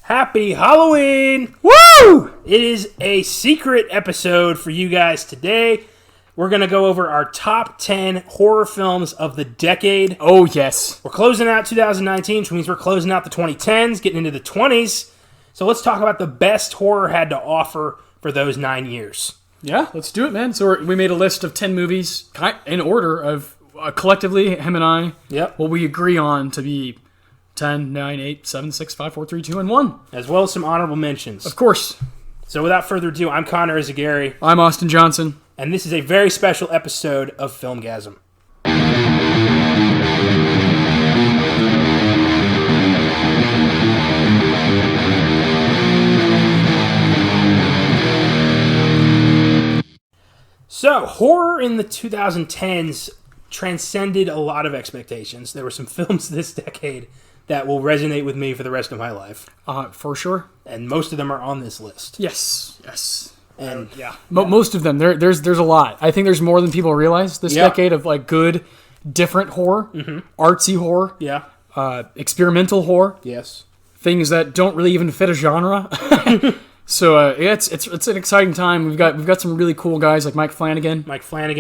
Happy Halloween! Woo! It is a secret episode for you guys today. We're going to go over our top 10 horror films of the decade. Oh, yes. We're closing out 2019, which means we're closing out the 2010s, getting into the 20s. So let's talk about the best horror had to offer for those 9 years. Yeah, let's do it, man. So we made a list of 10 movies in order of collectively, him and I, what we agree on to be 10, 9, 8, 7, 6, 5, 4, 3, 2, and 1. As well as some honorable mentions. Of course. So without further ado, I'm Connor Eyzaguirre. I'm Austin Johnson. And this is a very special episode of Filmgazm. So, horror in the 2010s transcended a lot of expectations. There were some films this decade that will resonate with me for the rest of my life. For sure. And most of them are on this list. Yes. And most of them. There's a lot. I think there's more than people realize this decade of like good, different horror, artsy horror, experimental horror. Yes. Things that don't really even fit a genre. So it's an exciting time. We've got some really cool guys like Mike Flanagan,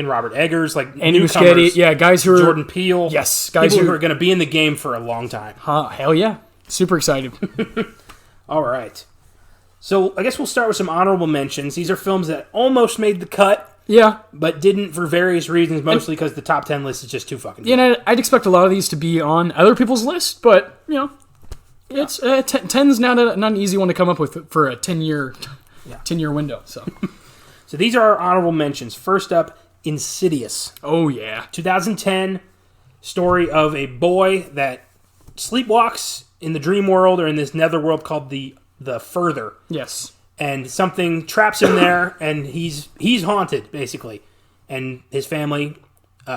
Robert Eggers, like Andy Muschietti, guys who are Jordan Peele, guys people who are going to be in the game for a long time. Hell yeah, super excited. All right, so I guess we'll start with some honorable mentions. These are films that almost made the cut, but didn't for various reasons, mostly because the top 10 list is just too fucking good. Yeah, I'd expect a lot of these to be on other people's list, but it's 10's not an easy one to come up with for a 10-year window. So these are our honorable mentions. First up, Insidious. Oh, yeah. 2010, story of a boy that sleepwalks in the dream world or in this netherworld called the Further. Yes. And something traps him there, and he's haunted, basically. And his family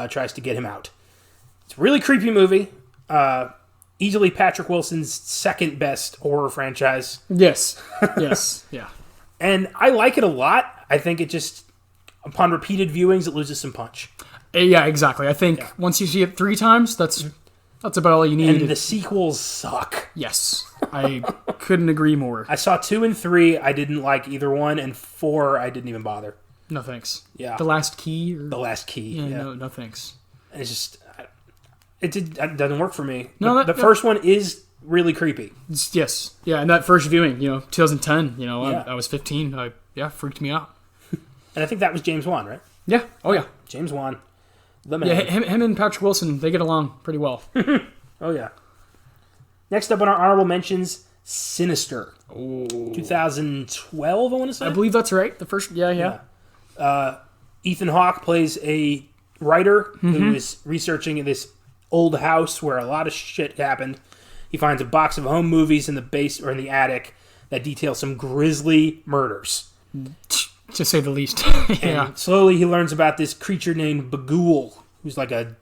tries to get him out. It's a really creepy movie. Easily Patrick Wilson's second best horror franchise. Yes. Yeah. And I like it a lot. I think it just, upon repeated viewings, it loses some punch. Yeah, exactly. I think once you see it 3 times, that's about all you need. And the sequels suck. Yes. I couldn't agree more. I saw 2 and 3. I didn't like either one. And 4, I didn't even bother. No thanks. Yeah. The Last Key? The Last Key. Yeah. No thanks. And it's just... It doesn't work for me. No, the first one is really creepy. Yes. Yeah, and that first viewing, 2010, I was 15. Freaked me out. And I think that was James Wan, right? Yeah. Oh, yeah. James Wan. The man. Yeah, him and Patrick Wilson, they get along pretty well. Oh, yeah. Next up on our honorable mentions, Sinister. Oh. 2012, I want to say? I believe that's right. The first, yeah. Ethan Hawke plays a writer who is researching this old house where a lot of shit happened. He finds a box of home movies in the base or in the attic that detail some grisly murders. To say the least. And slowly he learns about this creature named Bagul, who's like a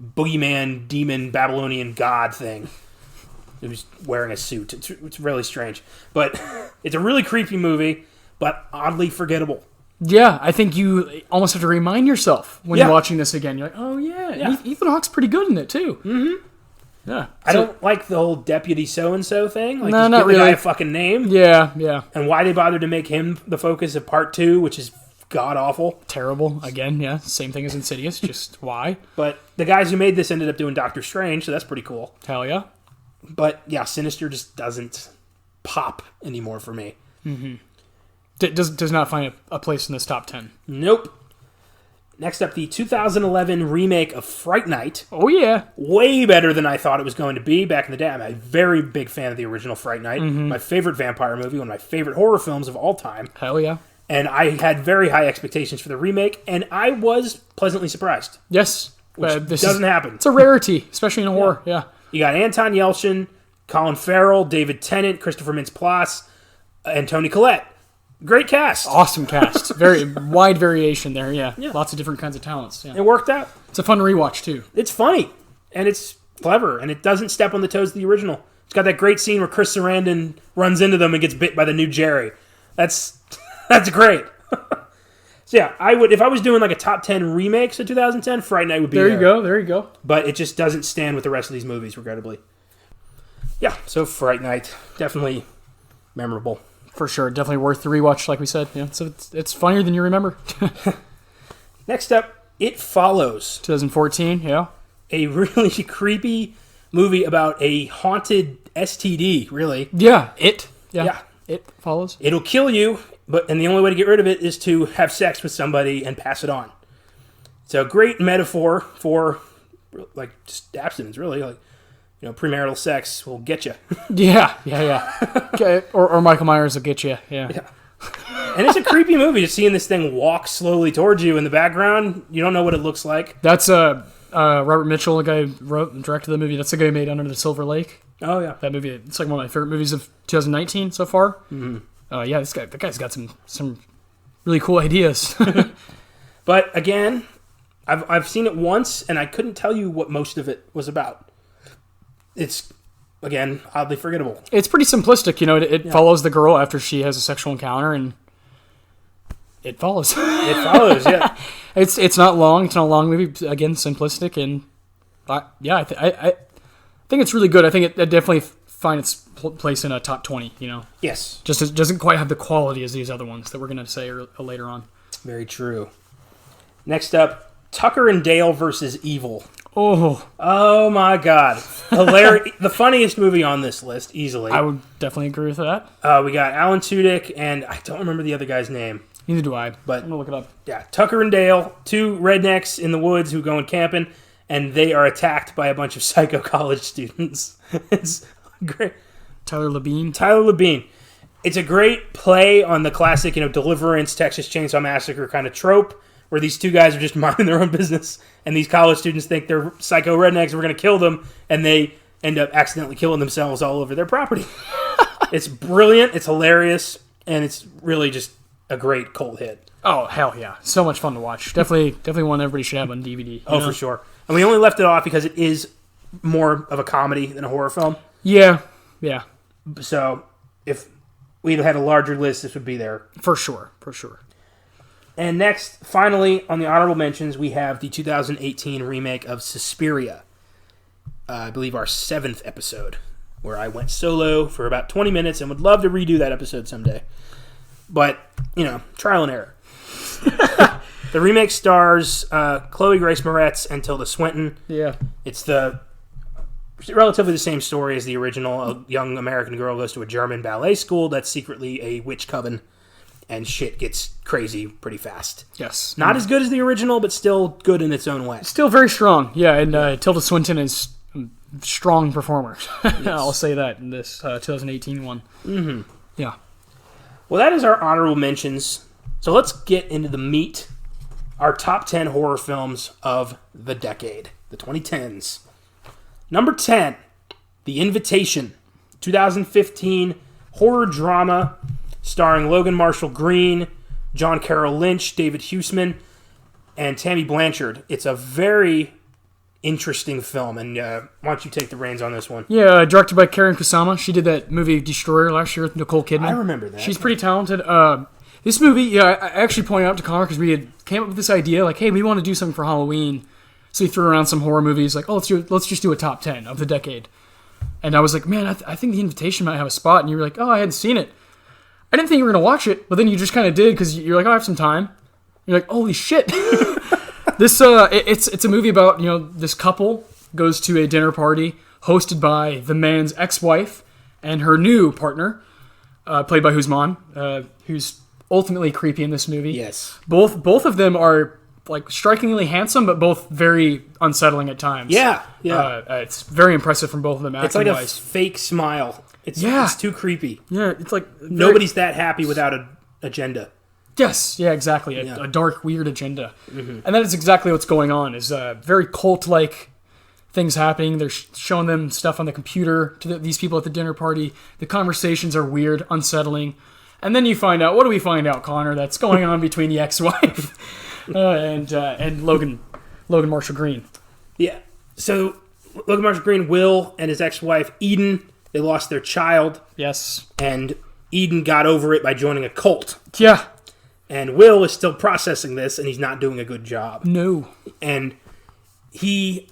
boogeyman, demon, Babylonian god thing. Who's wearing a suit. It's really strange. But it's a really creepy movie, but oddly forgettable. Yeah, I think you almost have to remind yourself when you're watching this again. You're like, oh, yeah. Ethan Hawke's pretty good in it, too. Mm-hmm. Yeah. I don't like the whole deputy so-and-so thing. Like, no, just not give really. the guy a fucking name. Yeah. And why they bothered to make him the focus of part 2, which is god-awful. Terrible. Again, yeah. Same thing as Insidious. Just why? But the guys who made this ended up doing Doctor Strange, so that's pretty cool. Hell yeah. But, yeah, Sinister just doesn't pop anymore for me. Mm-hmm. Does not find a place in this top 10. Nope. Next up, the 2011 remake of Fright Night. Oh, yeah. Way better than I thought it was going to be back in the day. I'm a very big fan of the original Fright Night. My favorite vampire movie, one of my favorite horror films of all time. Hell yeah. And I had very high expectations for the remake, and I was pleasantly surprised. Yes. Which doesn't happen. It's a rarity, especially in horror. Yeah. You got Anton Yelchin, Colin Farrell, David Tennant, Christopher Mintz-Plasse, and Toni Collette. Great cast. Awesome cast. Very wide variation there, yeah. Lots of different kinds of talents. Yeah. It worked out. It's a fun rewatch, too. It's funny, and it's clever, and it doesn't step on the toes of the original. It's got that great scene where Chris Sarandon runs into them and gets bit by the new Jerry. That's great. So yeah, I would, if I was doing like a top 10 remakes of 2010, Fright Night would be there. There you go. But it just doesn't stand with the rest of these movies, regrettably. Yeah, so Fright Night, definitely memorable. For sure. Definitely worth the rewatch, like we said. Yeah, so it's funnier than you remember. Next up, It Follows. 2014, yeah. A really creepy movie about a haunted STD, really. Yeah, Yeah. It Follows. It'll kill you, and the only way to get rid of it is to have sex with somebody and pass it on. It's a great metaphor for, like, just abstinence, really. Like, premarital sex will get you. Yeah. Okay. Or Michael Myers will get you. Yeah. And it's a creepy movie, just seeing this thing walk slowly towards you in the background. You don't know what it looks like. That's Robert Mitchell, the guy who wrote and directed the movie. That's the guy who made Under the Silver Lake. Oh, yeah. That movie, it's like one of my favorite movies of 2019 so far. Mm-hmm. Yeah, that guy's got some really cool ideas. But again, I've seen it once, and I couldn't tell you what most of it was about. It's, again, oddly forgettable. It's pretty simplistic, It follows the girl after she has a sexual encounter, and it follows. It follows, yeah. It's not long. It's not a long movie. Again, simplistic, and I think it's really good. I think it definitely finds its place in a top 20. Yes. Just it doesn't quite have the quality as these other ones that we're going to say later on. Very true. Next up, Tucker and Dale versus Evil. Oh my God. Hilarious. The funniest movie on this list, easily. I would definitely agree with that. We got Alan Tudyk, and I don't remember the other guy's name. Neither do I. But I'm going to look it up. Yeah, Tucker and Dale, two rednecks in the woods who go camping, and they are attacked by a bunch of psycho college students. It's great. Tyler Labine. It's a great play on the classic, Deliverance, Texas Chainsaw Massacre kind of trope, where these two guys are just minding their own business, and these college students think they're psycho rednecks, we're going to kill them, and they end up accidentally killing themselves all over their property. It's brilliant, it's hilarious, and it's really just a great cult hit. Oh, hell yeah. So much fun to watch. Definitely one everybody should have on DVD. For sure. And we only left it off because it is more of a comedy than a horror film. Yeah. So, if we'd had a larger list, this would be there. For sure. And next, finally, on the honorable mentions, we have the 2018 remake of Suspiria. I believe our 7th episode, where I went solo for about 20 minutes and would love to redo that episode someday. But, trial and error. The remake stars Chloe Grace Moretz and Tilda Swinton. Yeah. It's relatively the same story as the original. A young American girl goes to a German ballet school that's secretly a witch coven, and shit gets crazy pretty fast. Yes. Not as good as the original, but still good in its own way. Still very strong. Yeah, and Tilda Swinton is a strong performer. Yes. I'll say that in this 2018 one. Mm-hmm. Yeah. Well, that is our honorable mentions. So let's get into the meat. Our top 10 horror films of the decade, the 2010s. Number 10, The Invitation, 2015 horror drama starring Logan Marshall Green, John Carroll Lynch, David Huseman, and Tammy Blanchard. It's a very interesting film, and why don't you take the reins on this one? Yeah, directed by Karen Kusama. She did that movie Destroyer last year with Nicole Kidman. I remember that. She's pretty talented. This movie, I actually pointed out to Connor because we came up with this idea, like, hey, we want to do something for Halloween. So we threw around some horror movies, like, let's just do a top 10 of the decade. And I was like, man, I think The Invitation might have a spot. And you were like, oh, I hadn't seen it. I didn't think you were going to watch it, but then you just kind of did because you're like, oh, I have some time. You're like, holy shit. It's a movie about, this couple goes to a dinner party hosted by the man's ex-wife and her new partner, played by Husman, who's ultimately creepy in this movie. Yes. Both of them are like strikingly handsome, but both very unsettling at times. Yeah. It's very impressive from both of them. It's like a fake smile. It's too creepy. Yeah, it's like nobody's that happy without an agenda. Yes, yeah, exactly. A dark, weird agenda. Mm-hmm. And that is exactly what's going on, is very cult-like things happening. They're showing them stuff on the computer to these people at the dinner party. The conversations are weird, unsettling. And then you find out, what do we find out, Connor, that's going on between the ex-wife and Logan Marshall Green. Yeah. So Logan Marshall Green, Will, and his ex-wife, Eden, they lost their child. Yes. And Eden got over it by joining a cult. Yeah. And Will is still processing this, and he's not doing a good job. No. And he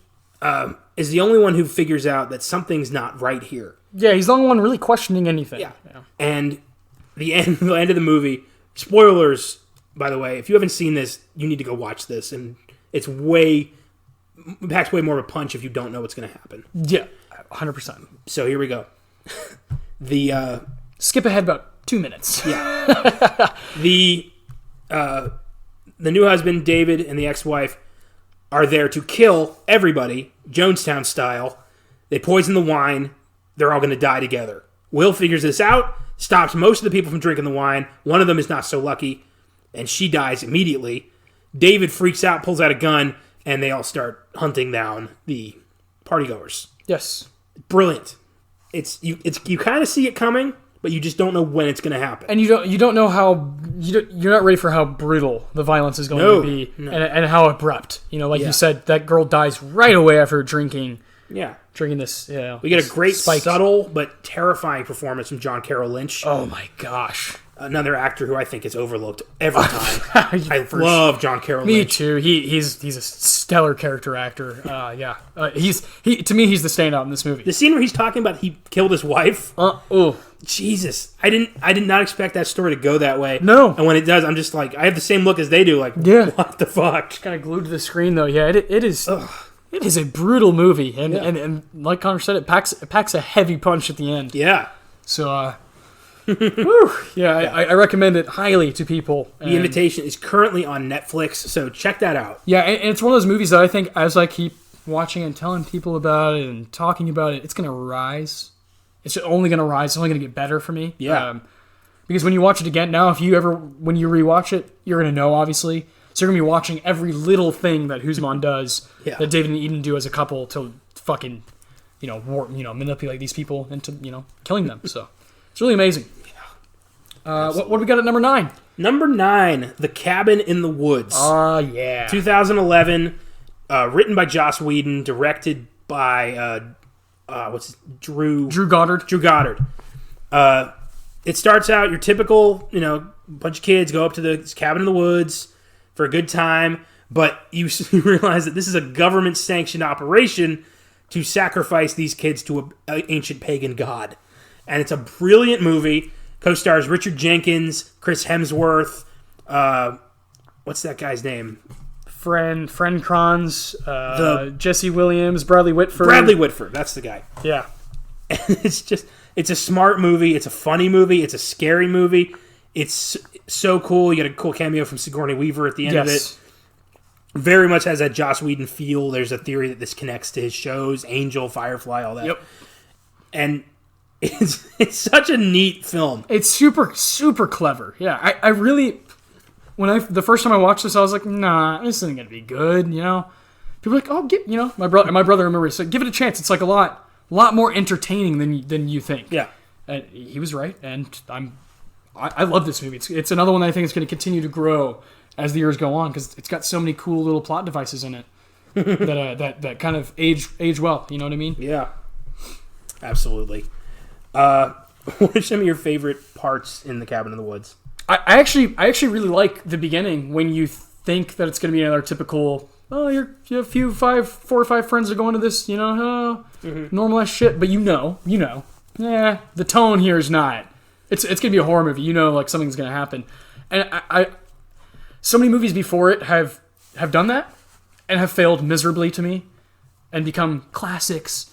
is the only one who figures out that something's not right here. Yeah, he's the only one really questioning anything. Yeah. And the end of the movie, spoilers, by the way, if you haven't seen this, you need to go watch this. And it's packs way more of a punch if you don't know what's going to happen. Yeah, 100%. So here we go. Skip ahead about 2 minutes. Yeah. The new husband, David, and the ex-wife are there to kill everybody, Jonestown style. They poison the wine. They're all going to die together. Will figures this out, stops most of the people from drinking the wine. One of them is not so lucky, and she dies immediately. David freaks out, pulls out a gun, and they all start hunting down the partygoers. Yes. Brilliant. You kind of see it coming, but you just don't know when it's going to happen. And you don't know how you're not ready for how brutal the violence is going to be, and how abrupt. You said, that girl dies right away after drinking. Yeah. Drinking this. Yeah. We get a great, subtle but terrifying performance from John Carroll Lynch. Oh my gosh. Another actor who I think is overlooked every time. I love John Carroll Lynch. Me too. He's a stellar character actor. Yeah. To me he's the standout in this movie. The scene where he's talking about he killed his wife. Oh. Jesus. I did not expect that story to go that way. No. And when it does, I'm just like, I have the same look as they do. Like, yeah. What the fuck? Just kind of glued to the screen though. Yeah. It is. Ugh. It is a brutal movie, and like Connor said, it packs a heavy punch at the end. Yeah. So, I recommend it highly to people. The Invitation is currently on Netflix, so check that out. Yeah, and it's one of those movies that I think, as I keep watching and telling people about it and talking about it, it's going to rise. It's only going to rise. It's only going to get better for me. Yeah. Because when you watch it again, now, when you rewatch it, you're going to know, obviously. So you're going to be watching every little thing that Guzman does, that David and Eden do as a couple to fucking, manipulate these people into, killing them. So it's really amazing. What do we got at number 9? Number 9, The Cabin in the Woods. Oh, yeah. 2011, written by Joss Whedon, directed by, Drew Goddard. Drew Goddard. It starts out, your typical, bunch of kids go up to this cabin in the woods for a good time, but you realize that this is a government-sanctioned operation to sacrifice these kids to an ancient pagan god. And it's a brilliant movie. Co-stars Richard Jenkins, Chris Hemsworth, what's that guy's name? Fran Kranz, Jesse Williams, Bradley Whitford. Bradley Whitford, that's the guy. Yeah. And it's a smart movie, it's a funny movie, it's a scary movie. It's so cool. You get a cool cameo from Sigourney Weaver at the end of it. Very much has that Joss Whedon feel. There's a theory that this connects to his shows, Angel, Firefly, all that. Yep. And it's such a neat film. It's super, super clever. Yeah, I really... the first time I watched this, I was like, nah, this isn't going to be good, People are like, oh, my brother remember said, give it a chance. It's like a lot more entertaining than you think. Yeah. And he was right, and I love this movie. It's another one that I think is going to continue to grow as the years go on because it's got so many cool little plot devices in it that kind of age well. You know what I mean? Yeah, absolutely. What are some of your favorite parts in The Cabin in the Woods? I actually really like the beginning when you think that it's going to be another typical. Oh, you have 4 or 5 friends are going to this, normal ass shit, but yeah, the tone here is not. It's gonna be a horror movie, like something's gonna happen, and I so many movies before it have done that and have failed miserably to me and become classics.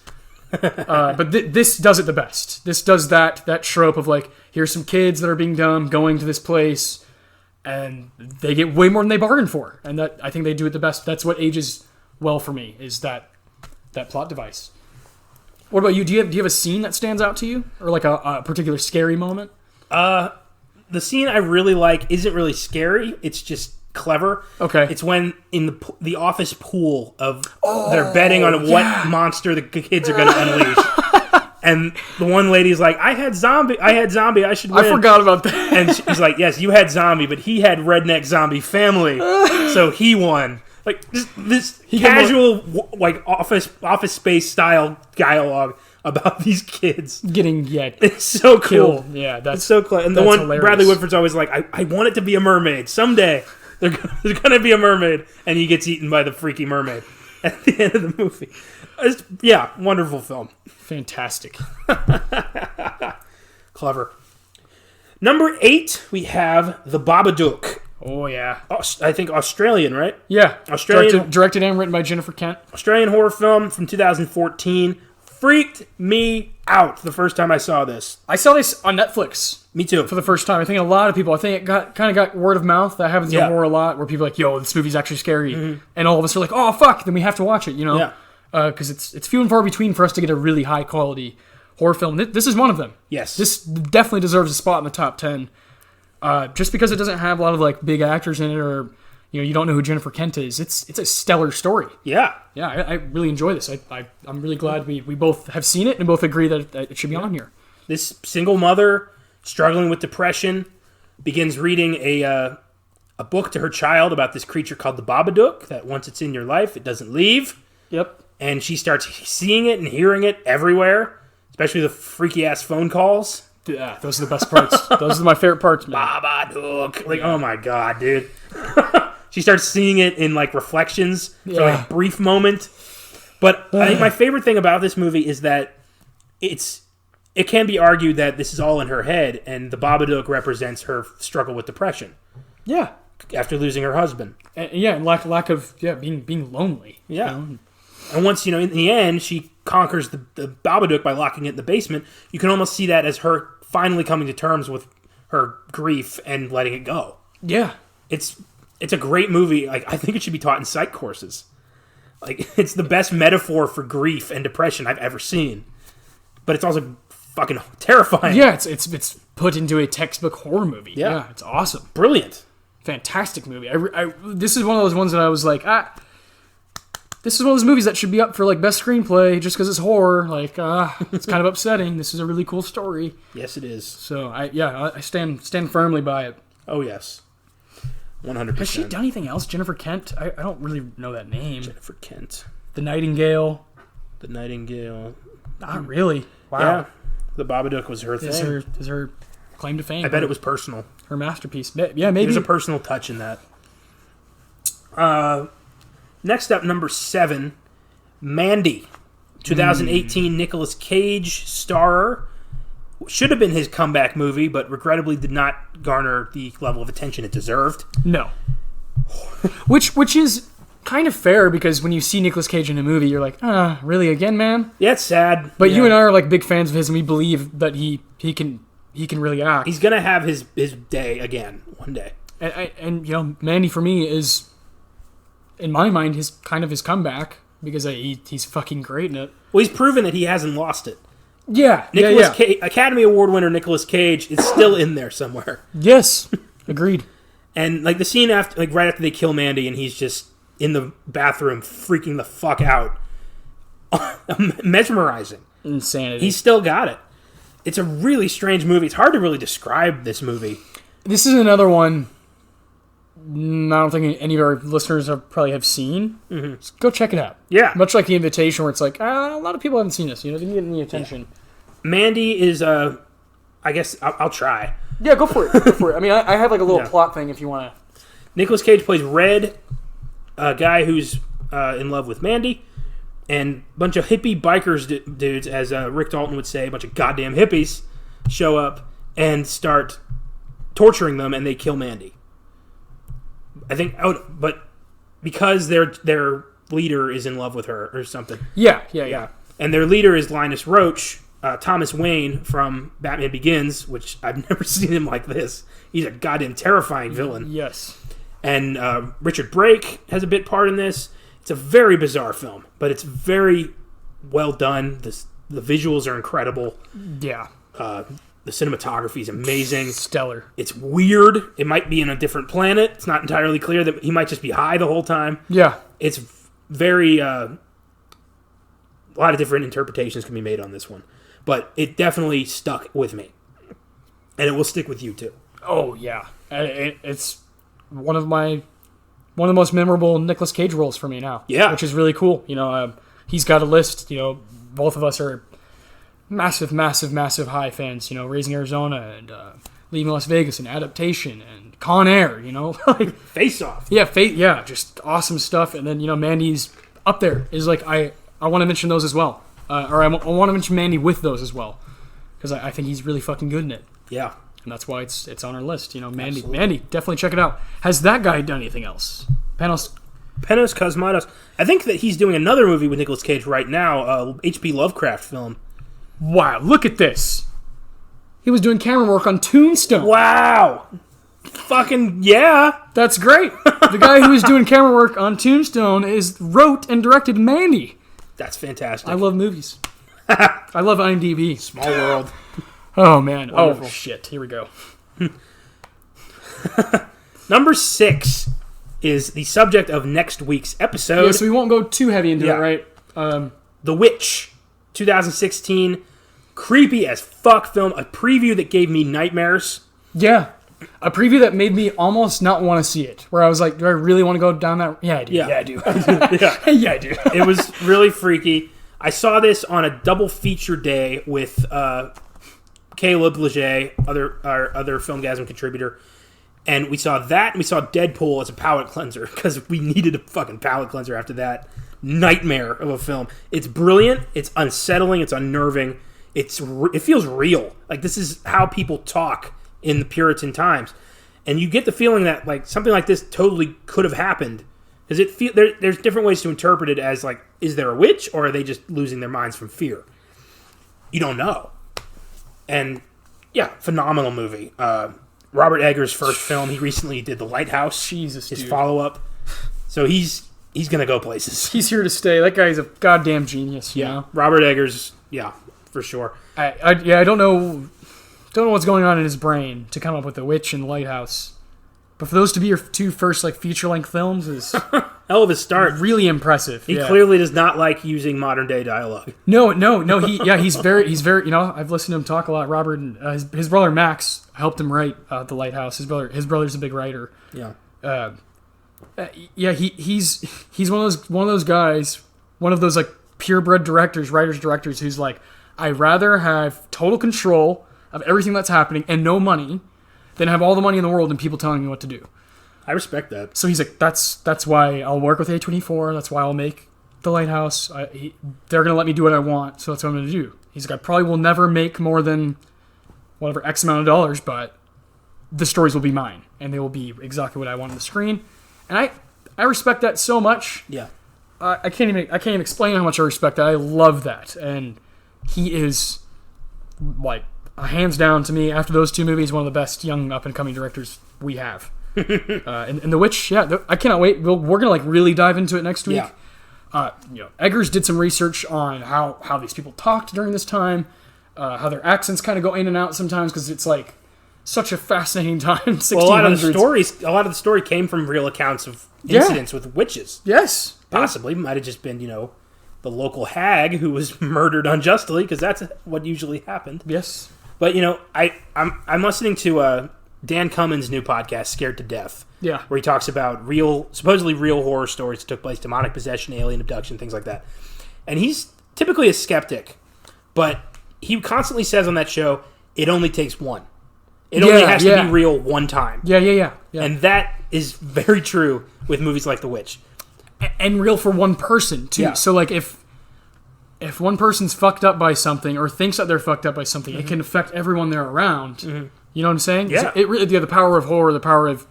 But this does it the best. This does that trope of like, here's some kids that are being dumb going to this place, and they get way more than they bargained for, and that I think they do it the best. That's what ages well for me is that plot device. What about you? Do you have a scene that stands out to you, or like a particular scary moment? The scene I really like isn't really scary. It's just clever. Okay. It's when in the office pool they're betting on what monster the kids are going to unleash, and the one lady's like, "I had zombie. I should win." I forgot about that. And she's like, "Yes, you had zombie, but he had redneck zombie family, so he won." Like this casual like office space style dialogue about these kids getting it's so cool. Killed. Yeah, it's so cool. And the one hilarious. Bradley Whitford's always like, I want it to be a mermaid someday. There's gonna be a mermaid, and he gets eaten by the freaky mermaid at the end of the movie. Wonderful film. Fantastic. Clever. Number 8, we have The Babadook. Oh, yeah. I think Australian, right? Yeah. Australian. Directed and written by Jennifer Kent. Australian horror film from 2014. Freaked me out the first time I saw this. I saw this on Netflix. Me too. For the first time. I think a lot of people, I think it kind of got word of mouth. That happens in horror a lot, where people are like, yo, this movie's actually scary. Mm-hmm. And all of us are like, oh, fuck, then we have to watch it, you know? Yeah. Because it's few and far between for us to get a really high quality horror film. This is one of them. Yes. This definitely deserves a spot in the top 10. Just because it doesn't have a lot of like big actors in it, or you don't know who Jennifer Kent is. It's a stellar story. Yeah. Yeah, I really enjoy this. I'm really glad we both have seen it and both agree that it should be on here. This single mother struggling with depression begins reading a book to her child about this creature called the Babadook, that once it's in your life, it doesn't leave. Yep. And she starts seeing it and hearing it everywhere, especially the freaky-ass phone calls. Yeah, those are the best parts. Those are my favorite parts, man. Babadook. Like, oh my god, dude. She starts seeing it in, like, reflections for, like, a brief moment. But I think my favorite thing about this movie is that it can be argued that this is all in her head, and the Babadook represents her struggle with depression. Yeah. After losing her husband. And lack of being lonely. Yeah. You know? And once, in the end, she conquers the Babadook by locking it in the basement, you can almost see that as her finally coming to terms with her grief and letting it go. Yeah. It's a great movie. Like, I think it should be taught in psych courses. Like, it's the best metaphor for grief and depression I've ever seen. But it's also fucking terrifying. Yeah, it's put into a textbook horror movie. Yeah, it's awesome. Brilliant. Fantastic movie. This is one of those ones that I was like, this is one of those movies that should be up for like best screenplay just because it's horror. Like, it's kind of upsetting. This is a really cool story. Yes, it is. So I stand firmly by it. Oh yes, 100%. Has she done anything else? Jennifer Kent? I don't really know that name. Jennifer Kent. The Nightingale. The Nightingale. Not really. Wow. Yeah, the Babadook was her thing. Is her claim to fame? I bet it was personal. Her masterpiece. Yeah, maybe. There's a personal touch in that. Next up, number 7, Mandy, 2018 Nicolas Cage starer. Should have been his comeback movie, but regrettably did not garner the level of attention it deserved. No. Which is kind of fair, because when you see Nicolas Cage in a movie, you're like, really again, man? Yeah, it's sad. But you and I are like big fans of his, and we believe that he can really act. He's gonna have his day again one day. And Mandy for me is, in my mind, his comeback, because he's fucking great in it. Well, he's proven that he hasn't lost it. Yeah, Cage, Academy Award winner Nicolas Cage is still in there somewhere. Yes, agreed. And like the scene after, like right after they kill Mandy, and he's just in the bathroom freaking the fuck out, mesmerizing, insanity. He's still got it. It's a really strange movie. It's hard to really describe this movie. This is another one I don't think any of our listeners probably have seen. Mm-hmm. Just go check it out. Yeah. Much like The Invitation, where it's like, a lot of people haven't seen this. Didn't get any attention. Yeah. Mandy is, I guess, I'll try. Yeah, go for it. I mean, I have like a little plot thing if you want to. Nicolas Cage plays Red, a guy who's in love with Mandy, and a bunch of hippie bikers dudes, as Rick Dalton would say, a bunch of goddamn hippies show up and start torturing them, and they kill Mandy. I think, but because their leader is in love with her or something. Yeah. And their leader is Linus Roach, Thomas Wayne from Batman Begins, which I've never seen him like this. He's a goddamn terrifying villain. Yes. And Richard Brake has a bit part in this. It's a very bizarre film, but it's very well done. The visuals are incredible. Yeah. The cinematography is amazing. Stellar. It's weird. It might be in a different planet. It's not entirely clear that he might just be high the whole time. Yeah. It's very... a lot of different interpretations can be made on this one. But it definitely stuck with me. And it will stick with you, too. Oh, yeah. It's one of the most memorable Nicolas Cage roles for me now. Yeah. Which is really cool. He's got a list. Both of us are massive high fans. Raising Arizona and Leaving Las Vegas and Adaptation and Con Air. Like Face Off. Yeah, just awesome stuff. And then Mandy's up there. Is like I want to mention those as well, or I want to mention Mandy with those as well, because I think he's really fucking good in it. Yeah. and that's why it's on our list. Mandy, Absolutely. Mandy, definitely check it out. Has that guy done anything else? Panos Cosmatos. I think that he's doing another movie with Nicolas Cage right now, H.P. Lovecraft film. Wow, look at this. He was doing camera work on Tombstone. Wow. Fucking yeah. That's great. The guy who was doing camera work on Tombstone wrote and directed Mandy. That's fantastic. I love movies. I love IMDb. Small world. Oh, man. Wonderful. Oh, shit. Here we go. Number 6 is the subject of next week's episode. Yeah, so we won't go too heavy into it, right? The Witch, 2016. Creepy as fuck film. A preview that gave me nightmares. Yeah. A preview that made me almost not want to see it. Where I was like, do I really want to go down that? Yeah, I do. Yeah. Yeah, I do. Yeah. Yeah, I do. It was really freaky. I saw this on a double feature day with Caleb Leger, our other Filmgazm contributor. And we saw that, and we saw Deadpool as a palate cleanser, because we needed a fucking palate cleanser after that nightmare of a film. It's brilliant, it's unsettling, it's unnerving, it feels real. Like, this is how people talk in the Puritan times. And you get the feeling that, like, something like this totally could have happened. Because there's different ways to interpret it as, like, is there a witch, or are they just losing their minds from fear? You don't know. And, yeah, phenomenal movie. Robert Eggers' first film. He recently did The Lighthouse. Jesus, his dude. follow-up. So he's going to go places. He's here to stay. That guy's a goddamn genius. You know? Robert Eggers, yeah, for sure. I don't know what's going on in his brain to come up with The Witch and The Lighthouse. But for those to be your two first feature-length films is hell of a start. Really impressive. He clearly does not like using modern-day dialogue. No. He's very. I've listened to him talk a lot. Robert and his brother Max helped him write The Lighthouse. His brother's a big writer. Yeah. He's one of those guys, one of those purebred writers-directors who's like, I'd rather have total control of everything that's happening and no money than have all the money in the world and people telling me what to do. I respect that. So he's like, that's why I'll work with A24. That's why I'll make The Lighthouse. They're going to let me do what I want, so that's what I'm going to do. He's like, I probably will never make more than whatever X amount of dollars, but the stories will be mine, and they will be exactly what I want on the screen. And I respect that so much. Yeah. I can't even explain how much I respect that. I love that. And he is, hands down to me, after those two movies, one of the best young up-and-coming directors we have. And The Witch, I cannot wait. We're going to really dive into it next week. Yeah. Eggers did some research on how these people talked during this time, how their accents kind of go in and out sometimes, because it's such a fascinating time. 1600s. Well, a lot of the story came from real accounts of incidents with witches. Yes. Possibly. Might have just been, the local hag who was murdered unjustly, because that's what usually happened. Yes. But, I'm listening to Dan Cummins' new podcast, Scared to Death. Yeah. Where he talks about supposedly real horror stories that took place, demonic possession, alien abduction, things like that. And he's typically a skeptic, but he constantly says on that show, it only takes one. It only has to be real one time. Yeah. And that is very true with movies like The Witch. And real for one person, too. Yeah. So, if one person's fucked up by something or thinks that they're fucked up by something, it can affect everyone they're around. Mm-hmm. You know what I'm saying? Yeah. So the power of horror, the power of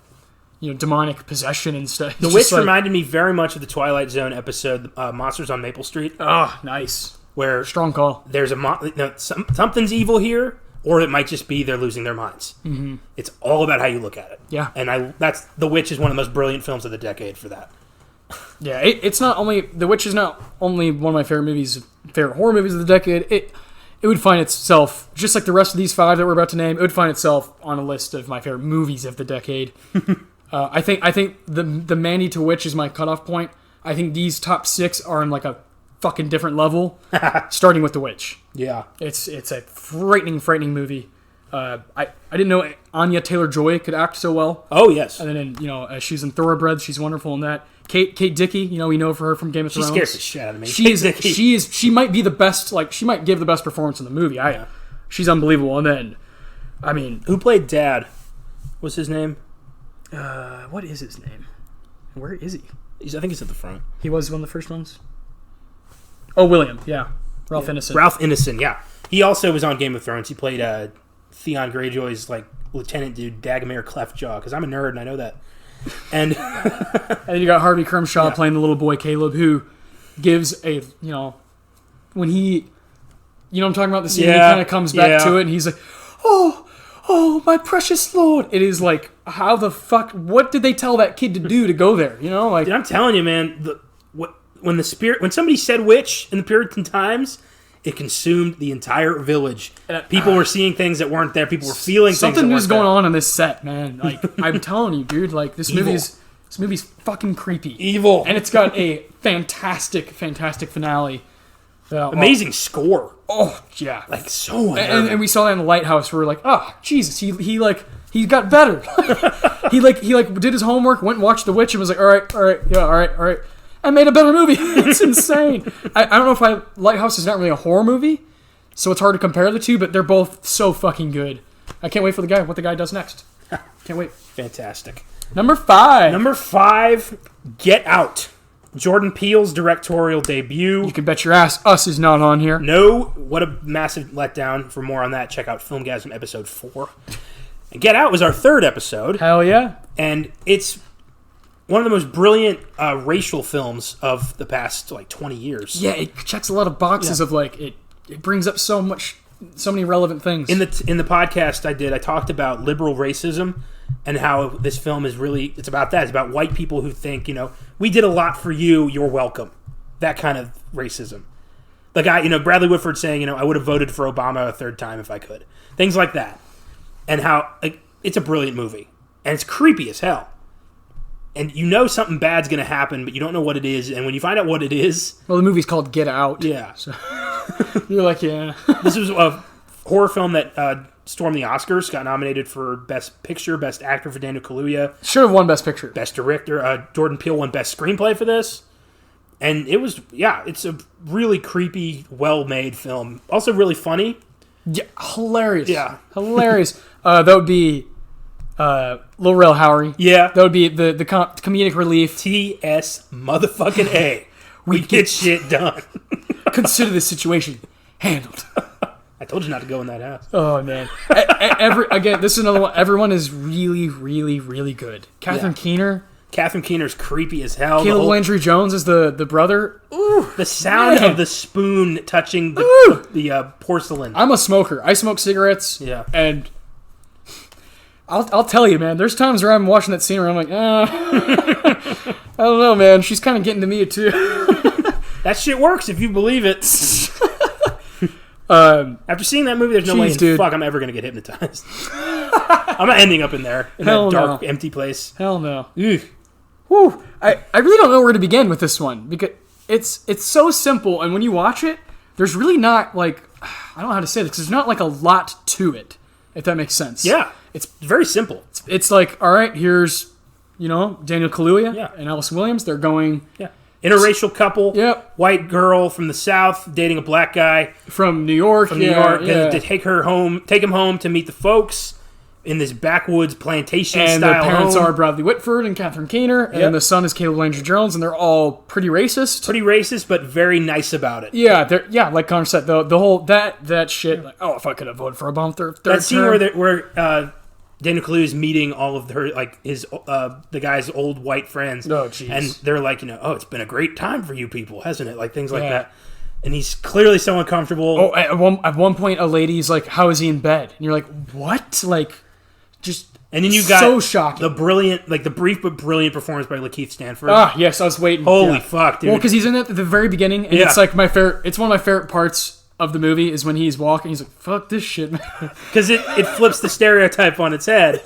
demonic possession and stuff. The Witch reminded me very much of the Twilight Zone episode, Monsters on Maple Street. Oh, nice. Where strong call. There's something's evil here, or it might just be they're losing their minds. Mm-hmm. It's all about how you look at it. Yeah. And The Witch is one of the most brilliant films of the decade for that. Yeah, it's not only... The Witch is not only one of my favorite horror movies of the decade. It would find itself, just like the rest of these 5 that we're about to name, it would find itself on a list of my favorite movies of the decade. I think the Mandy to Witch is my cutoff point. I think these top 6 are in a fucking different level, starting with The Witch. Yeah. It's a frightening movie. I didn't know Anya Taylor-Joy could act so well. Oh, yes. And then, she's in Thoroughbreds. She's wonderful in that. Kate Dickie, we know for her from Game of Thrones. She scares the shit out of me. She might be the best, she might give the best performance in the movie. She's unbelievable. And then, who played Dad? What's his name? What is his name? Where is he? I think he's at the front. He was one of the first ones? Oh, William, yeah. Ralph Ineson. Ralph Ineson, yeah. He also was on Game of Thrones. He played Theon Greyjoy's lieutenant dude, Dagomir Cleftjaw, because I'm a nerd and I know that. And and you got Harvey Kermshaw playing the little boy Caleb, who gives a, when he, I'm talking about the scene, he kind of comes back to it, and he's like, oh, my precious lord. It is like, how the fuck, what did they tell that kid to do to go there? Like, dude, I'm telling you, man, when somebody said witch in the Puritan times, it consumed the entire village. People were seeing things that weren't there. People were feeling something things was going on in this set, man. Like, I'm telling you, dude, like, this movie's fucking creepy. Evil. And it's got a fantastic finale. Amazing score. Oh, yeah. Like, so unnerving. And we saw that in the lighthouse where we're like, oh, Jesus, he got better. he did his homework, went and watched The Witch, and was like, all right. And made a better movie. It's insane. I don't know if Lighthouse is not really a horror movie, so it's hard to compare the two, but they're both so fucking good. I can't wait for what the guy does next. Can't wait. Fantastic. Number 5. Number 5, Get Out. Jordan Peele's directorial debut. You can bet your ass Us is not on here. No, what a massive letdown. For more on that, check out Filmgazm episode 4. And Get Out was our 3rd episode. Hell yeah. And it's one of the most brilliant racial films of the past 20 years. Yeah, it checks a lot of boxes of it brings up so many relevant things. In the podcast I talked about liberal racism and how this film is really, it's about that. It's about white people who think, we did a lot for you, you're welcome. That kind of racism. The guy, Bradley Whitford saying, I would have voted for Obama a 3rd time if I could. Things like that. And how it's a brilliant movie. And it's creepy as hell. And something bad's going to happen, but you don't know what it is. And when you find out what it is... Well, the movie's called Get Out. Yeah. So you're like, yeah. This was a horror film that stormed the Oscars, got nominated for Best Picture, Best Actor for Daniel Kaluuya. Should have won Best Picture. Best Director. Jordan Peele won Best Screenplay for this. And it was, it's a really creepy, well-made film. Also really funny. Yeah, hilarious. Yeah. Hilarious. That would be... Lil Rel Howery. Yeah. That would be the comedic relief. T.S. motherfucking A. We get shit done. Consider this situation handled. I told you not to go in that house. Oh, man. Again, this is another one. Everyone is really, really, really good. Catherine Keener. Catherine Keener's creepy as hell. Caleb Landry Jones is the brother. Ooh, the sound of the spoon touching the porcelain. I'm a smoker. I smoke cigarettes. Yeah. And... I'll tell you, man. There's times where I'm watching that scene where I'm like, I don't know, man. She's kind of getting to me too. That shit works if you believe it. After seeing that movie, there's no way in fuck I'm ever gonna get hypnotized. I'm not ending up in there in that dark, empty place. Hell no. Ugh. Whew. I really don't know where to begin with this one because it's so simple, and when you watch it, there's really not I don't know how to say this because there's not a lot to it. If that makes sense. Yeah. It's very simple. It's like, all right, here's, Daniel Kaluuya and Alice Williams. They're going... Yeah. Interracial couple. Yep. White girl from the South dating a black guy. From New York. To take him home to meet the folks in this backwoods plantation-style home. And the parents are Bradley Whitford and Catherine Keener. And the son is Caleb Landry Jones. And they're all pretty racist. Pretty racist, but very nice about it. Yeah, like Connor said, the whole... That shit, if I could have voted for Obama third that scene term. where Daniel Kaluuya is meeting all of her, the guy's old white friends. Oh, jeez. And they're like, it's been a great time for you people, hasn't it? Things like that. And he's clearly so uncomfortable. Oh, at one point, a lady's like, how is he in bed? And you're like, what? And then you got so shocking. The brilliant, the brief but brilliant performance by Lakeith Stanfield. Ah, yes, I was waiting. Holy fuck, dude. Well, because he's in it at the very beginning, and it's my favorite. It's one of my favorite parts of the movie is when he's walking. He's like, "Fuck this shit, man," because it flips the stereotype on its head.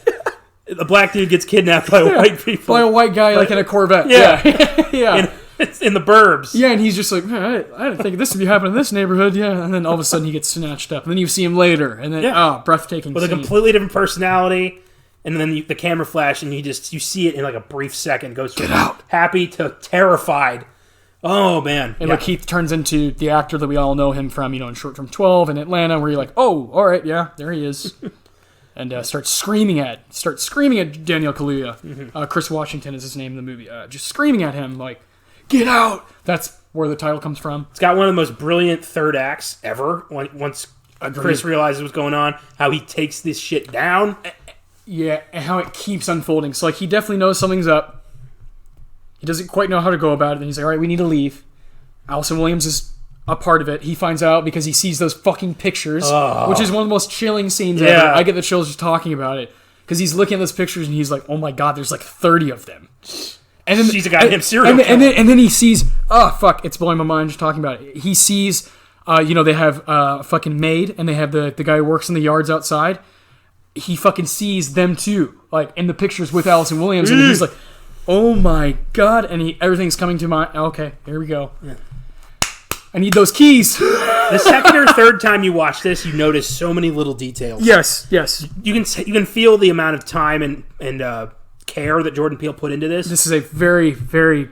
A black dude gets kidnapped by white people, by a white guy in a Corvette. Yeah. It's in the burbs. Yeah, and he's just like, I didn't think this would be happening in this neighborhood. Yeah, and then all of a sudden he gets snatched up, and then you see him later, and then breathtaking. With a completely different personality. And then the camera flash, and you see it in a brief second. It goes from happy to terrified. Oh, man. And Lakeith turns into the actor that we all know him from, in Short Term 12 in Atlanta, where you're like, oh, all right, yeah, there he is. And starts screaming at Daniel Kaluuya. Mm-hmm. Chris Washington is his name in the movie. Just screaming at him, like, get out! That's where the title comes from. It's got one of the most brilliant third acts ever. Once Chris realizes what's going on, how he takes this shit down. Yeah, and how it keeps unfolding. So, like, he definitely knows something's up. He doesn't quite know how to go about it. And he's like, all right, we need to leave. Allison Williams is a part of it. He finds out because he sees those fucking pictures, which is one of the most chilling scenes ever. I get the chills just talking about it. Because he's looking at those pictures and he's like, oh my god, there's like 30 of them. And then she's a goddamn serial killer. And then he sees, oh fuck, it's blowing my mind just talking about it. He sees, they have a fucking maid and they have the guy who works in the yards outside. He fucking sees them too, like in the pictures with Allison Williams, and he's like, "Oh my god!" And everything's coming to mind. Okay, here we go. Yeah. I need those keys. The second or third time you watch this, you notice so many little details. Yes. You can feel the amount of time and care that Jordan Peele put into this. This is a very, very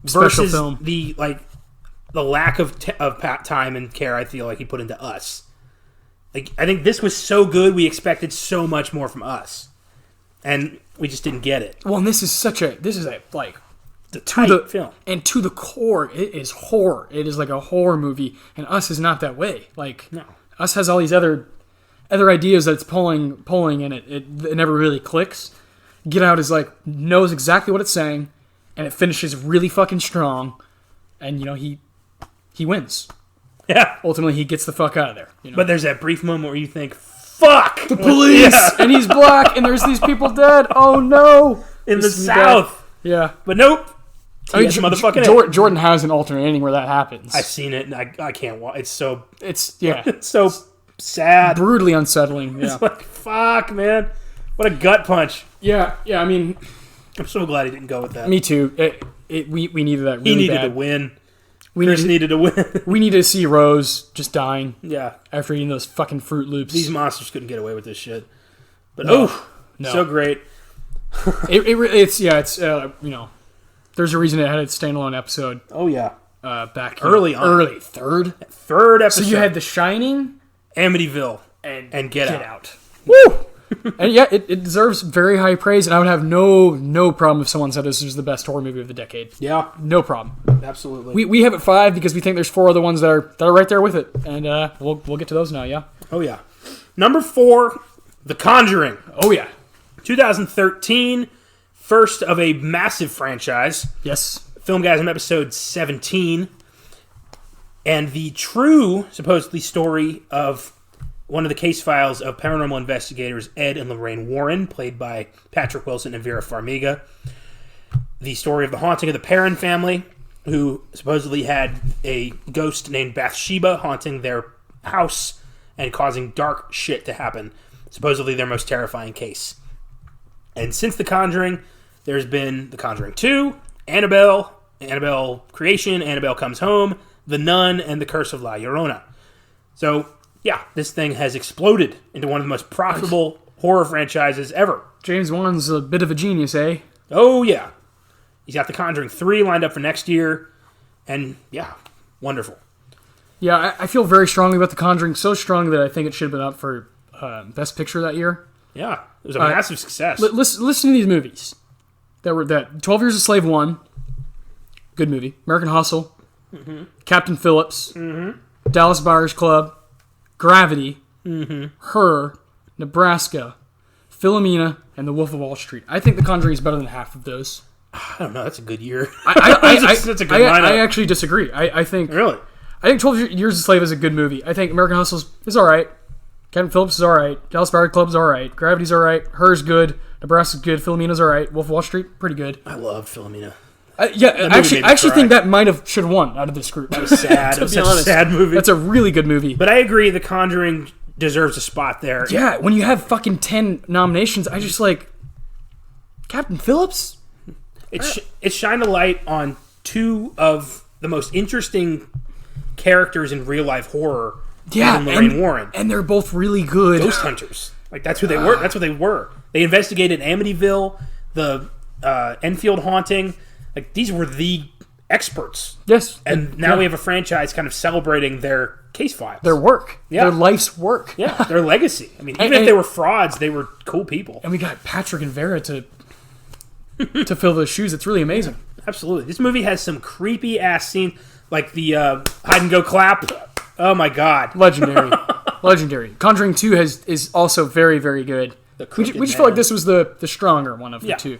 special film. The lack of time and care I feel like he put into Us. Like, I think this was so good, we expected so much more from Us. And we just didn't get it. Well, and this is the tight film. And to the core, it is horror. It is like a horror movie. And Us is not that way. Like, no. Us has all these other ideas that it's pulling, and it never really clicks. Get Out is like, knows exactly what it's saying, and it finishes really fucking strong. And, he wins. Yeah. Ultimately, he gets the fuck out of there. But there's that brief moment where you think, fuck! The police! Yeah. And he's black, and there's these people dead. Oh, no! In the South. Yeah. But nope. Motherfucking Jordan has an alternate ending where that happens. I've seen it, and I can't watch. It's so sad. Brutally unsettling. Yeah. It's like, fuck, man. What a gut punch. Yeah, I mean... I'm so glad he didn't go with that. Me too. We needed that really bad. He needed to win. Chris needed to win. We needed to see Rose just dying. Yeah. After eating those fucking Fruit Loops. These monsters couldn't get away with this shit. But no. So great. It's there's a reason it had its standalone episode. Oh yeah. Back early third episode. So you had The Shining, Amityville, and Get Out. Woo! And yeah, it deserves very high praise, and I would have no problem if someone said this is the best horror movie of the decade. Yeah. No problem. Absolutely. We have it 5 because we think there's 4 other ones that are right there with it. And we'll get to those now, yeah? Oh, yeah. Number 4, The Conjuring. Oh, yeah. 2013, first of a massive franchise. Yes. Filmgazm episode 17. And the true, supposedly, story of one of the case files of paranormal investigators Ed and Lorraine Warren, played by Patrick Wilson and Vera Farmiga. The story of the haunting of the Perrin family, who supposedly had a ghost named Bathsheba haunting their house and causing dark shit to happen. Supposedly their most terrifying case. And since The Conjuring, there's been The Conjuring 2, Annabelle Creation, Annabelle Comes Home, The Nun, and The Curse of La Llorona. So, yeah, this thing has exploded into one of the most profitable horror franchises ever. James Wan's a bit of a genius, eh? Oh, yeah. He's got The Conjuring 3 lined up for next year. And, yeah, wonderful. Yeah, I feel very strongly about The Conjuring, so strong that I think it should have been up for Best Picture that year. Yeah, it was a massive success. Listen to these movies. That 12 Years a Slave 1, good movie. American Hustle, Captain Phillips, Dallas Buyers Club, Gravity, Her, Nebraska, Philomena, and The Wolf of Wall Street. I think The Conjuring is better than half of those. I don't know. That's a good year. That's a good lineup. I actually disagree. I think really. I think 12 Years a Slave is a good movie. I think American Hustle is all right. Captain Phillips is all right. Dallas Buyers Club is all right. Gravity's all right. Her's good. Nebraska's good. Philomena's all right. Wolf of Wall Street, pretty good. I love Philomena. I actually think that might have should have won out of this group. That was sad. It was such a sad movie. That's a really good movie. But I agree, The Conjuring deserves a spot there. Yeah, when you have fucking 10 nominations, I just like Captain Phillips. It shined a light on 2 of the most interesting characters in real life horror. Yeah, and Lorraine Warren, and they're both really good. Ghost hunters. Like that's who they were. That's what they were. They investigated Amityville, the Enfield haunting. Like these were the experts. Yes, and now we have a franchise kind of celebrating their case files, their work, their life's work, their legacy. I mean, even if they were frauds, they were cool people. And we got Patrick and Vera to fill those shoes. It's really amazing. Absolutely, this movie has some creepy ass scenes, like the hide and go clap. Oh my god, legendary. Conjuring 2 is also very, very good. We just felt like this was the stronger one of the two.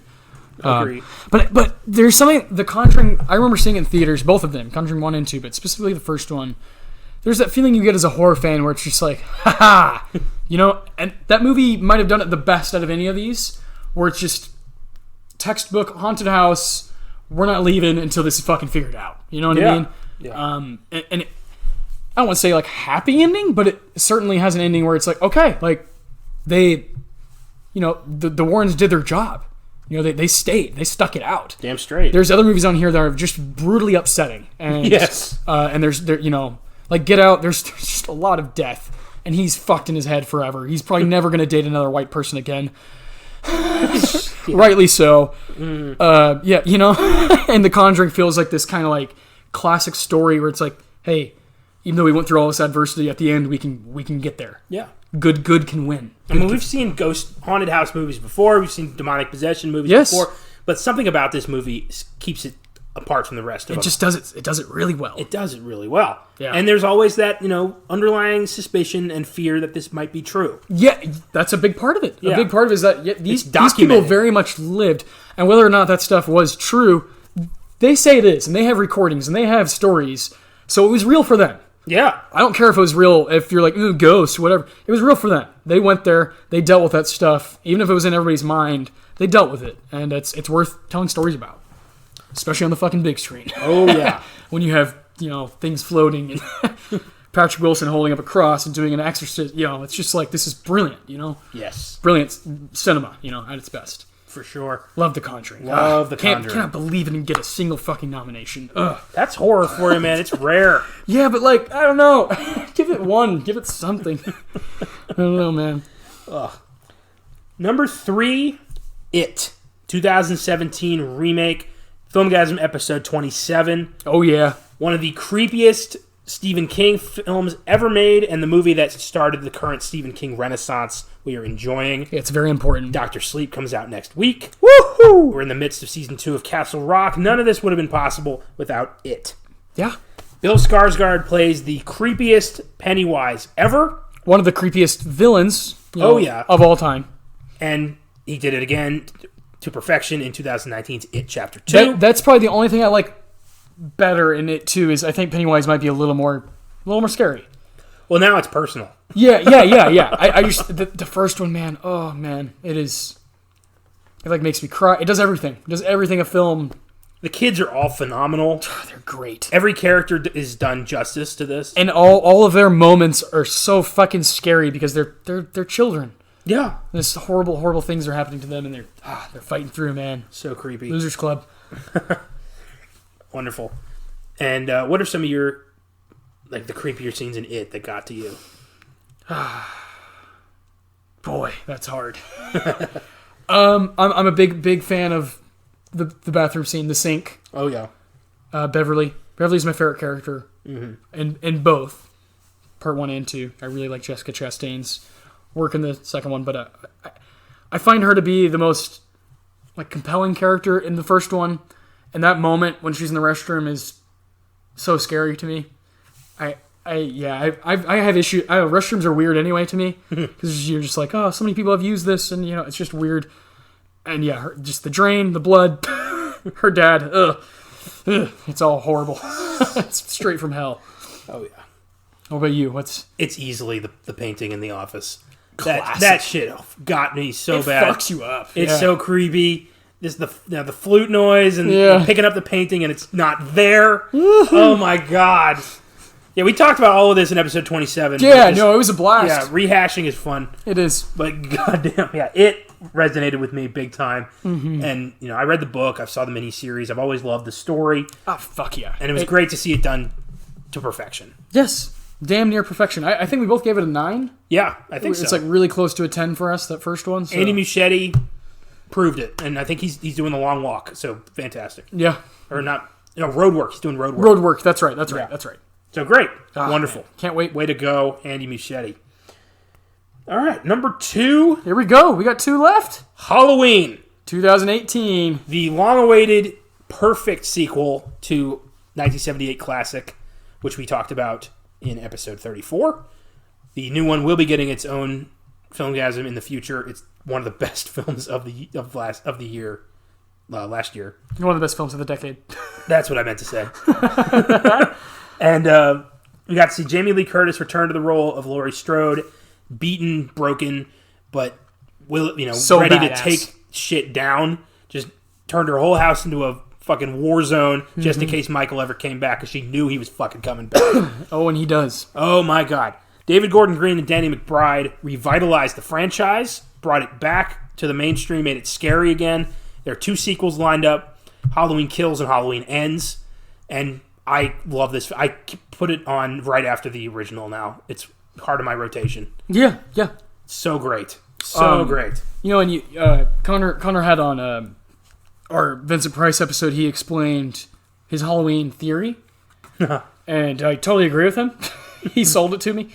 Agree. But there's something, The Conjuring, I remember seeing it in theaters, both of them, Conjuring 1 and 2, but specifically the first one. There's that feeling you get as a horror fan where it's just like, ha-ha! And that movie might have done it the best out of any of these, where it's just textbook, haunted house, we're not leaving until this is fucking figured out. You know what I mean? Yeah. And I don't want to say, like, happy ending, but it certainly has an ending where it's like, okay, like, they, the Warrens did their job. They stayed. They stuck it out. Damn straight. There's other movies on here that are just brutally upsetting. And, yes. And there's like Get Out, there's just a lot of death. And he's fucked in his head forever. He's probably never going to date another white person again. Rightly so. And The Conjuring feels like this kind of like classic story where it's like, hey, even though we went through all this adversity, at the end we can get there. Yeah. Good can win. We've seen ghost haunted house movies before. We've seen demonic possession movies before. But something about this movie keeps it apart from the rest of them. It just does it. It does it really well. It does it really well. Yeah. And there's always that, underlying suspicion and fear that this might be true. Yeah, that's a big part of it. Yeah. A big part of it is that these people very much lived, and whether or not that stuff was true, they say it is, and they have recordings, and they have stories, so it was real for them. Yeah. I don't care if it was real, if you're like, ooh, ghosts, whatever. It was real for them. They went there, they dealt with that stuff, even if it was in everybody's mind, they dealt with it, and it's worth telling stories about. Especially on the fucking big screen. Oh, yeah. When you have, things floating and Patrick Wilson holding up a cross and doing an exorcist, it's just like, this is brilliant, Yes. Brilliant cinema, at its best. For sure. Love The Conjuring. Love The Conjuring. Cannot believe it didn't get a single fucking nomination. Ugh. That's horror for you, man. It's rare. Yeah, but like, I don't know. Give it one. Give it something. I don't know, man. Ugh. Number 3, It. 2017 remake. Filmgazm episode 27. Oh, yeah. One of the creepiest Stephen King films ever made, and the movie that started the current Stephen King renaissance we are enjoying. Yeah, it's very important. Dr. Sleep comes out next week. Woohoo! We're in the midst of season 2 of Castle Rock. None of this would have been possible without It. Yeah. Bill Skarsgård plays the creepiest Pennywise ever. One of the creepiest villains of all time. And he did it again to perfection in 2019's It Chapter 2. That's probably the only thing I like better in It 2 is I think Pennywise might be a little more scary. Well, now it's personal. Yeah. I just the first one, man. Oh man, it like makes me cry. It does everything. It does everything a film. The kids are all phenomenal. They're great. Every character is done justice to this, and all of their moments are so fucking scary because they're children. Yeah, This horrible things are happening to them, and they're fighting through, man. So creepy. Losers Club. Wonderful. And what are some of your the creepier scenes in It that got to you? Boy, that's hard. I'm a big fan of the bathroom scene, the sink. Oh yeah. Beverly. Beverly's my favorite character. Mm-hmm. In both part 1 and 2. I really like Jessica Chastain's work in the second one, but I find her to be the most compelling character in the first one. And that moment when she's in the restroom is so scary to me. I have issues. Restrooms are weird anyway to me because you're just like, oh, so many people have used this, and it's just weird. And yeah, just the drain, the blood, her dad. Ugh, it's all horrible. It's straight from hell. Oh yeah. What about you? It's easily the painting in the office. Classic. That shit got me so bad. It fucks you up. It's so creepy. Just the flute noise and picking up the painting and it's not there. Oh my god. Yeah, we talked about all of this in episode 27. Yeah, it was a blast. Yeah, rehashing is fun. It is. But goddamn, yeah, it resonated with me big time. Mm-hmm. And, I read the book. I saw the miniseries. I've always loved the story. Oh, fuck yeah. And it was great to see it done to perfection. Yes. Damn near perfection. I think we both gave it a 9. Yeah, I think so. It's really close to a 10 for us, that first one. So. Andy Muschietti proved it. And I think he's doing the long walk. So, fantastic. Yeah. Or not, road work. He's doing road work. Road work. That's right. So great. Wonderful. Man. Can't wait. Way to go, Andy Muschietti. All right, number 2. Here we go. We got 2 left. Halloween. 2018. The long-awaited perfect sequel to 1978 classic, which we talked about in episode 34. The new one will be getting its own Filmgazm in the future. It's one of the best films of the year. Last year. One of the best films of the decade. That's what I meant to say. And we got to see Jamie Lee Curtis return to the role of Laurie Strode, beaten, broken, but ready badass. to take shit down. Just turned her whole house into a fucking war zone just in case Michael ever came back, because she knew he was fucking coming back. Oh, and he does. Oh my god. David Gordon Green and Danny McBride revitalized the franchise, brought it back to the mainstream, made it scary again. There are 2 sequels lined up, Halloween Kills and Halloween Ends, and I love this. I put it on right after the original now. It's part of my rotation. Yeah. So great. So great. And Connor had on our Vincent Price episode, he explained his Halloween theory, and I totally agree with him. He sold it to me.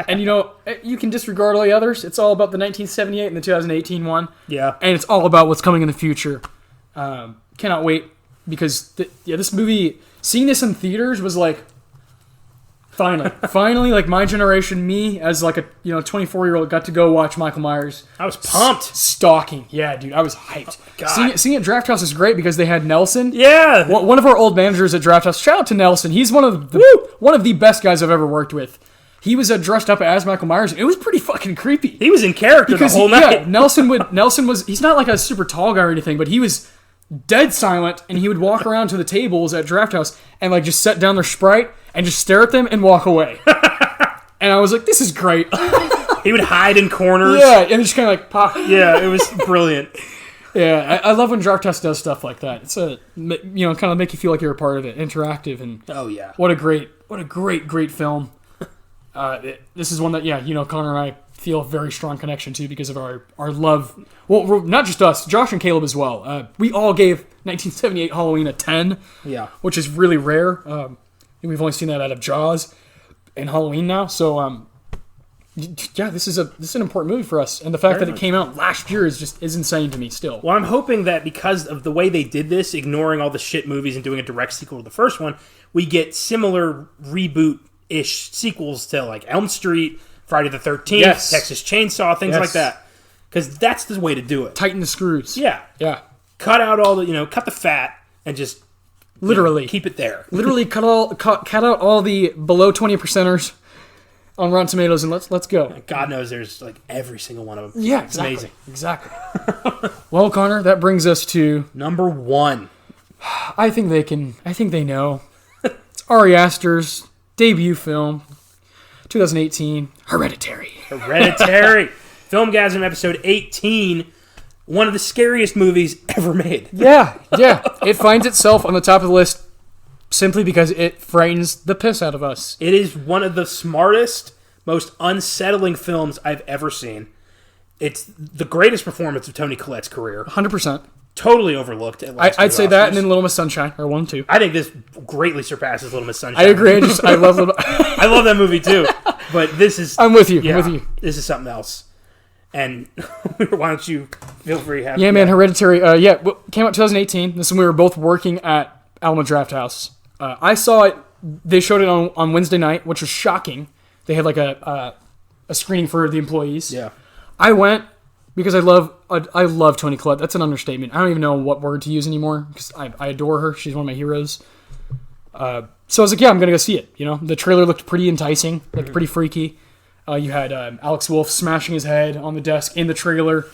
And, you can disregard all the others. It's all about the 1978 and the 2018 one. Yeah. And it's all about what's coming in the future. Cannot wait, because, this movie, seeing this in theaters was like, finally, like my generation, me, as like a 24-year-old, got to go watch Michael Myers. I was pumped. Stalking. Yeah, dude, I was hyped. Oh, God. Seeing it at Draft House is great because they had Nelson. Yeah. One of our old managers at Draft House. Shout out to Nelson. He's one of the best guys I've ever worked with. He was dressed up as Michael Myers, and it was pretty fucking creepy. He was in character the whole night. Yeah, Nelson was. He's not like a super tall guy or anything, but he was dead silent, and he would walk around to the tables at Draft House and like just set down their Sprite and just stare at them and walk away. And I was like, this is great. He would hide in corners. Yeah, and just kind of like pop. Yeah, it was brilliant. Yeah, I love when Draft House does stuff like that. It's kind of make you feel like you're a part of it, interactive, and oh yeah, what a great film. This is one that Connor and I feel a very strong connection to because of our love. Well, not just us, Josh and Caleb as well. We all gave 1978 Halloween a 10. Yeah, which is really rare. We've only seen that out of Jaws and Halloween now. So this is an important movie for us, and the fact that it came out last year is insane to me still. Well, I'm hoping that because of the way they did this, ignoring all the shit movies and doing a direct sequel to the first one, we get similar reboot-ish sequels to like Elm Street, Friday the 13th, yes. Texas Chainsaw, things like that. Because that's the way to do it. Tighten the screws. Yeah. Cut out all the cut the fat and just literally keep it there. Literally cut out all the below 20%ers on Rotten Tomatoes, and let's go. God knows there's like every single one of them. Yeah, it's amazing. Exactly. Well, Connor, that brings us to number 1. I think they know. It's Ari Aster's debut film, 2018, Hereditary. Filmgazm episode 18. One of the scariest movies ever made. Yeah. It finds itself on the top of the list simply because it frightens the piss out of us. It is one of the smartest, most unsettling films I've ever seen. It's the greatest performance of Toni Collette's career. 100%. Totally overlooked. I'd say that, and then Little Miss Sunshine, or 1 2. I think this greatly surpasses Little Miss Sunshine. I agree. I love I love that movie too. But this is... I'm with you. This is something else. And why don't you feel free to have... Yeah, man, Hereditary. Came out 2018. This is when we were both working at Alamo Draft House. I saw it. They showed it on Wednesday night, which was shocking. They had like a screening for the employees. Yeah. I went because I love Toni Collette. That's an understatement. I don't even know what word to use anymore because I adore her. She's one of my heroes. So I was like, yeah, I'm going to go see it. The trailer looked pretty enticing, looked pretty freaky. You had Alex Wolff smashing his head on the desk in the trailer.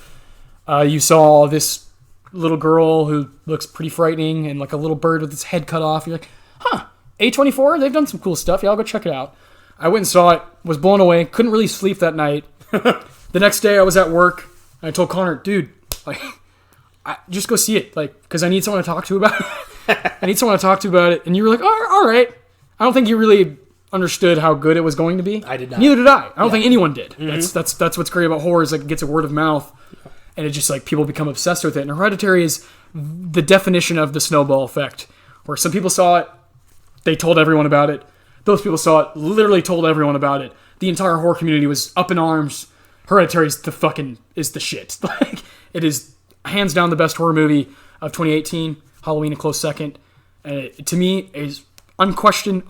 You saw this little girl who looks pretty frightening and like a little bird with its head cut off. You're like, huh, A24, they've done some cool stuff. Yeah, I'll go check it out. I went and saw it, was blown away, couldn't really sleep that night. The next day I was at work, and I told Connor, dude, just go see it, because I need someone to talk to about it. And you were like, all right. I don't think you really understood how good it was going to be. I did not. Neither did I. I don't think anyone did. Mm-hmm. That's what's great about horror is it gets a word of mouth, and it just people become obsessed with it. And Hereditary is the definition of the snowball effect, where some people saw it, they told everyone about it. Those people saw it, literally told everyone about it. The entire horror community was up in arms. Hereditary is the shit. It is hands down the best horror movie of 2018. Halloween a close second. To me, is unquestioned,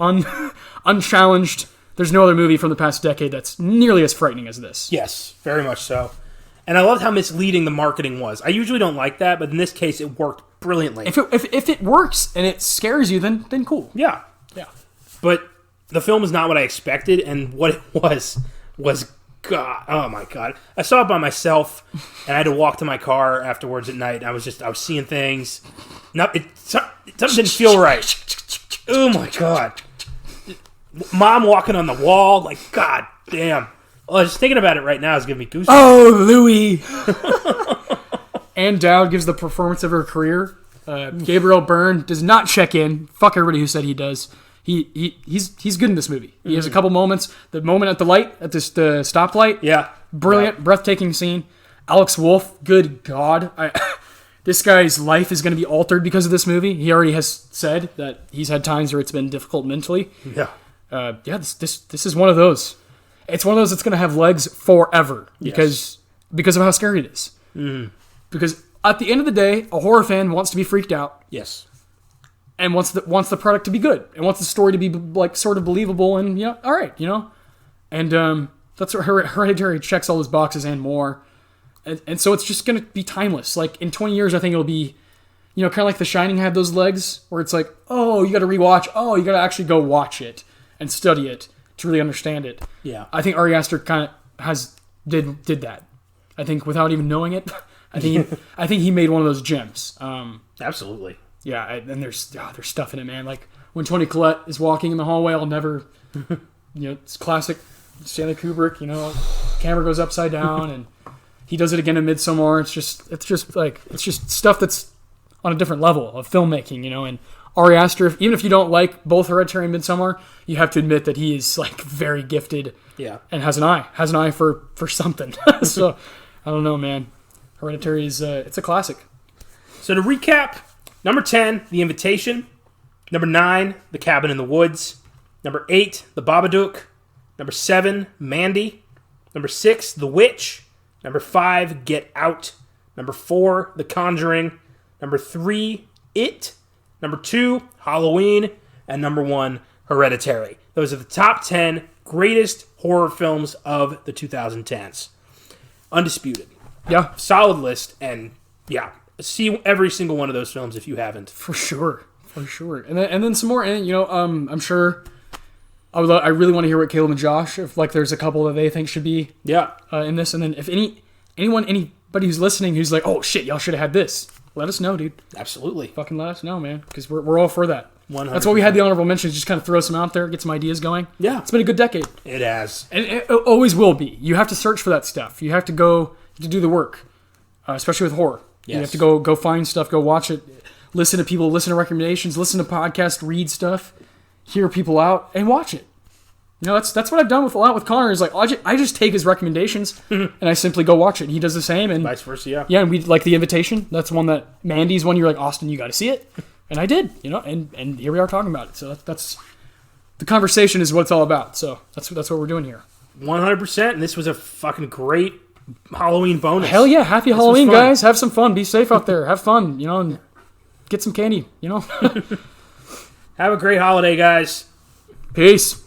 unchallenged. There's no other movie from the past decade that's nearly as frightening as this. Yes, very much so. And I loved how misleading the marketing was. I usually don't like that, but in this case, it worked brilliantly. If it works and it scares you, then cool. Yeah. Yeah. But the film is not what I expected, and what it was God. Oh my God. I saw it by myself, and I had to walk to my car afterwards at night. And I was seeing things. No, something didn't feel right. Oh my God. Mom walking on the wall, like, God damn. Oh, just thinking about it right now is giving me goosebumps. Oh, Louie. Ann Dowd gives the performance of her career. Gabriel Byrne does not check in. Fuck everybody who said he does. He's good in this movie. He has a couple moments. The moment at the light, at the stoplight. Yeah. Brilliant, breathtaking scene. Alex Wolff, good God. This guy's life is going to be altered because of this movie. He already has said that he's had times where it's been difficult mentally. Yeah. This is one of those. It's one of those that's going to have legs forever because of how scary it is. Mm. Because at the end of the day, a horror fan wants to be freaked out. Yes. And wants the product to be good, and wants the story to be like sort of believable, and all right, and that's what Hereditary checks all those boxes and more, and so it's just gonna be timeless. Like in 20 years, I think it'll be, kind of like The Shining had those legs, where it's like, oh, you got to rewatch, oh, you got to actually go watch it and study it to really understand it. Yeah, I think Ari Aster kind of did that. I think without even knowing it, I think he made one of those gems. Absolutely. Yeah, and there's stuff in it, man. Like when Toni Collette is walking in the hallway, I'll never, it's classic Stanley Kubrick. Camera goes upside down, and he does it again in Midsommar. It's just stuff that's on a different level of filmmaking, And Ari Aster, even if you don't like both Hereditary and Midsommar, you have to admit that he is like very gifted. Yeah, and has an eye for something. So I don't know, man. Hereditary is it's a classic. So to recap. Number 10, The Invitation. Number 9, The Cabin in the Woods. Number 8, The Babadook. Number 7, Mandy. Number 6, The Witch. Number 5, Get Out. Number 4, The Conjuring. Number 3, It. Number 2, Halloween. And number 1, Hereditary. Those are the top 10 greatest horror films of the 2010s. Undisputed. Yeah. Solid list, and yeah. See every single one of those films if you haven't. For sure. And then some more. And I'm sure I really want to hear what Caleb and Josh, if like there's a couple that they think should be in this. And then if anybody who's listening who's like, oh shit, y'all should have had this, let us know, dude. Absolutely. Fucking let us know, man, because we're all for that. 100%. That's why we had the honorable mentions. Just kind of throw some out there, get some ideas going. Yeah, it's been a good decade. It has, and it always will be. You have to search for that stuff. You have to go to do the work, especially with horror. Yes. You have to go find stuff, go watch it, listen to people, listen to recommendations, listen to podcasts, read stuff, hear people out, and watch it. That's what I've done a lot with Connor. Is like I just take his recommendations and I simply go watch it. And he does the same, and vice versa. Yeah. Yeah, and we like The Invitation. That's one that Mandy's one. You're like, Austin, you got to see it, and I did. And here we are talking about it. So that's the conversation is what it's all about. So that's what we're doing here. 100%. And this was a fucking great Halloween bonus. Hell yeah. Happy Halloween, guys. Have some fun. Be safe out there. Have fun, and get some candy, Have a great holiday, guys. Peace.